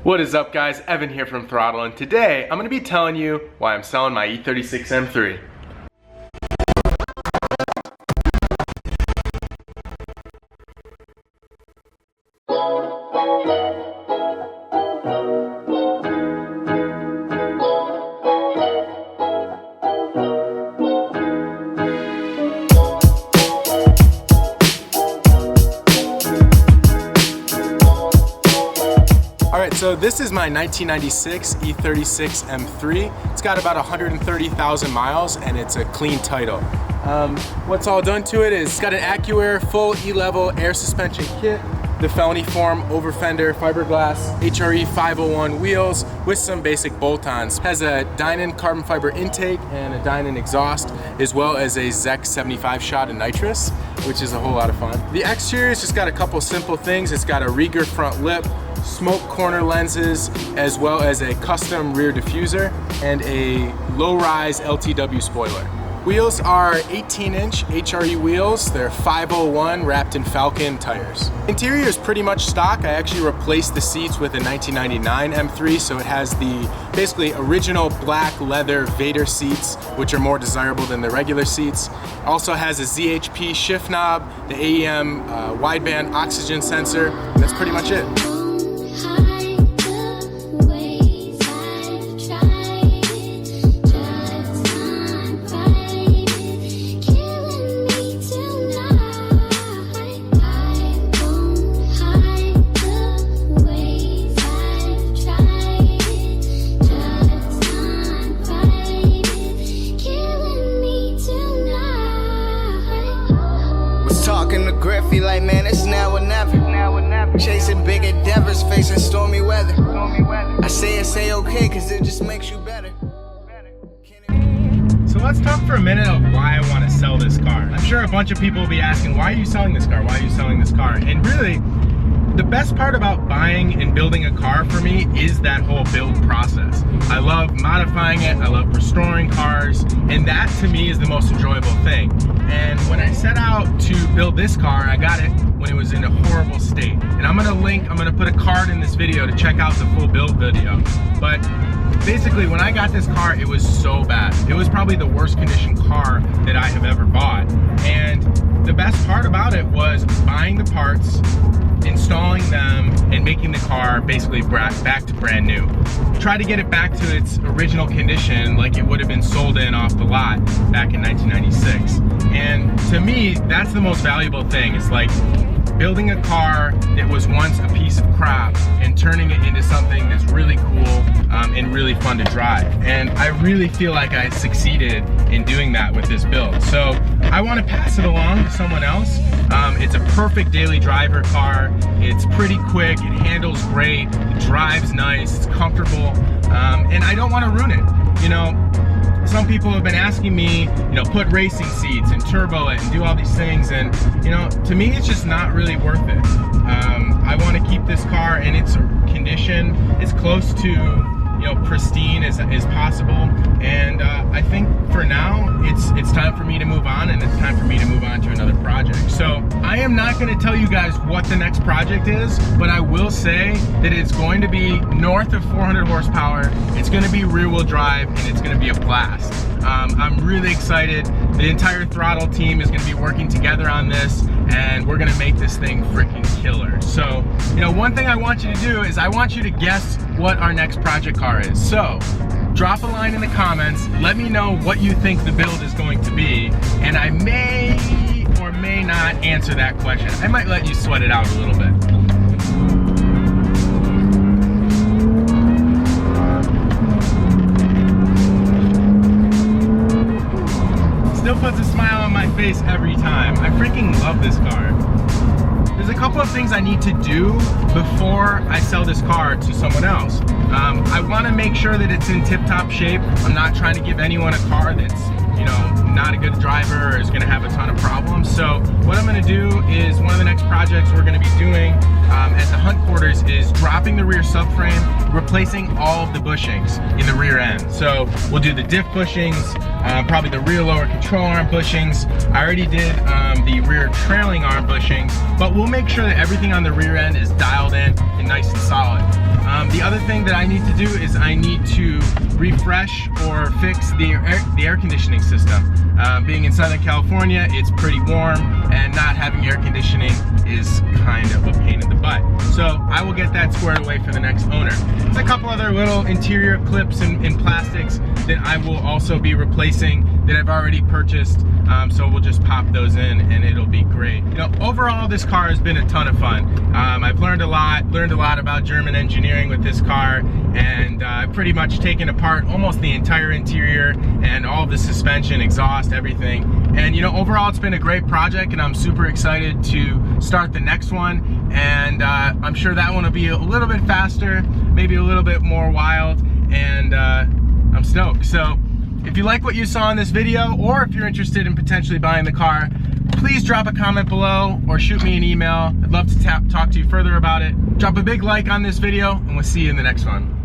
What is up, guys? Evan here from throtl, and today I'm going to be telling you why I'm selling my E36 M3. Alright, so this is my 1996 E36 M3. It's got about 130,000 miles and it's a clean title. What's all done to it is it's got an AccuAir full E-level air suspension kit, the felony form over fender fiberglass HRE 501 wheels with some basic bolt-ons. Has a Dynon carbon fiber intake and a Dynon exhaust, as well as a Zek 75 shot of nitrous, which is a whole lot of fun. The exterior's just got a couple simple things. It's got a Rieger front lip, smoke corner lenses, as well as a custom rear diffuser and a low-rise LTW spoiler. Wheels are 18-inch HRE wheels. They're 501 wrapped in Falcon tires. Interior is pretty much stock. I actually replaced the seats with a 1999 M3, so it has the basically original black leather Vader seats, which are more desirable than the regular seats. Also has a ZHP shift knob, the AEM wideband oxygen sensor, and that's pretty much it. Talking to Griffey like, man, it's now or never. Chasing big endeavors, facing stormy weather. I say okay, cause it just makes you better. So let's talk for a minute of why I want to sell this car. I'm sure a bunch of people will be asking, why are you selling this car? Why are you selling this car? And really, the best part about buying and building a car for me is that whole build process. I love modifying it, I love restoring cars, and that to me is the most enjoyable thing. And when I set out to build this car, I got it when it was in a horrible state. And I'm gonna put a card in this video to check out the full build video. But basically, when I got this car, it was so bad. It was probably the worst condition car that I have ever bought. And the best part about it was buying the parts, installing them, and making the car basically back to brand new. Try to get it back to its original condition like it would have been sold in off the lot back in 1996. And to me, that's the most valuable thing. It's like building a car that was once a piece of crap and turning it into something that's really cool and really fun to drive. And I really feel like I succeeded in doing that with this build. So I want to pass it along to someone else. It's a perfect daily driver car. It's pretty quick, it handles great, it drives nice, it's comfortable, and I don't want to ruin it. You know, some people have been asking me, you know, put racing seats and turbo it and do all these things, and you know, to me it's just not really worth it. I want to keep this car in its condition as close to, you know, pristine as possible, and I think for now it's time for me to move on, and it's time for me to move on to another project. So I am not going to tell you guys what the next project is, but I will say that it's going to be north of 400 horsepower, it's going to be rear-wheel drive, and it's going to be a blast. I'm really excited. The entire throtl team is going to be working together on this, and we're going to make this thing freaking killer. So, you know, one thing I want you to do is I want you to guess what our next project car is. So drop a line in the comments, let me know what you think the build is going to be, and I may or may not answer that question. I might let you sweat it out a little bit. Still puts a smile on my face every time. I freaking love this car. There's a couple of things I need to do before I sell this car to someone else. I want to make sure that it's in tip-top shape. I'm not trying to give anyone a car that's, you know, not a good driver or is going to have a ton of problems. So what I'm going to do is, one of the next projects we're going to be doing at the Hunt quarters is dropping the rear subframe, replacing all of the bushings in the rear end. So we'll do the diff bushings, probably the rear lower control arm bushings. I already did the rear trailing arm bushings, but we'll make sure that everything on the rear end is dialed in and nice and solid. The other thing that I need to do is I need to refresh or fix the air conditioning system. Being in Southern California, it's pretty warm, and not having air conditioning is kind of a pain in the butt. So I will get that squared away for the next owner. There's a couple other little interior clips and plastics that I will also be replacing that I've already purchased. So we'll just pop those in and it'll be great. You know, overall this car has been a ton of fun. I've learned a lot about German engineering with this car, and I've pretty much taken apart almost the entire interior and all of the suspension, exhaust, everything. And you know, overall it's been a great project, and I'm super excited to start the next one. And I'm sure that one will be a little bit faster, maybe a little bit more wild, and I'm stoked. So if you like what you saw in this video, or if you're interested in potentially buying the car, please drop a comment below or shoot me an email. I'd love to talk to you further about it. Drop a big like on this video, and we'll see you in the next one.